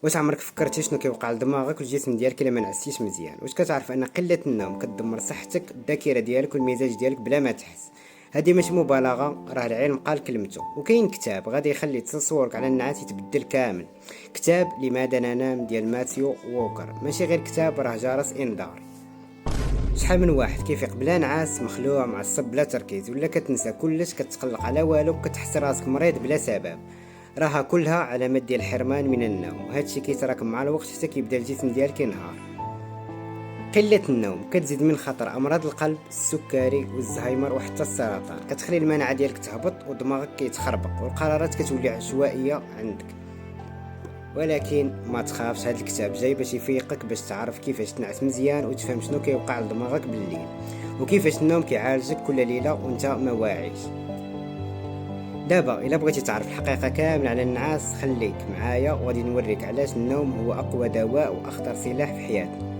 واش عمرك فكرتي شنو كيوقع لدماغك والجسم ديالك الا ما نعستيش مزيان؟ واش كتعرف ان قله النوم كتدمر صحتك الذاكره ديالك والمزاج ديالك بلا ما تحس؟ هذه ماشي مبالغه، راه العلم قال كلمته. وكاين كتاب غادي يخلي تصورك على النعاس يتبدل كامل، كتاب لماذا ننام ديال ماثيو ووكر. ماشي غير كتاب، راه جرس انذار. شحال من واحد كيفيق بلا نعاس، مخلوع، معصب، بلا تركيز، ولا كتنسى كلش، كتقلق على والو، كتحس راسك مريض بلا سبب. راها كلها علامات ديال الحرمان من النوم، وهادشي كيتراكم مع الوقت حتى كيبدا الجسم ديالك ينهار. قلة النوم كتزيد من خطر امراض القلب، السكري والزهايمر وحتى السرطان. كتخلي المناعه ديالك تهبط ودماغك كيتخربق والقرارات كتولي عشوائيه عندك. ولكن ما تخافش، هذا الكتاب جاي باش يفيقك، باش تعرف كيفاش تنعس مزيان وتفهم شنو كيوقع لدماغك بالليل، وكيفاش النوم كيعالجك كل ليله وانت ما واعيش. دابا الا بغيتي تعرف الحقيقه كامله على النعاس، خليك معايا وغادي نوريك علاش النوم هو اقوى دواء واخطر سلاح في حياتنا.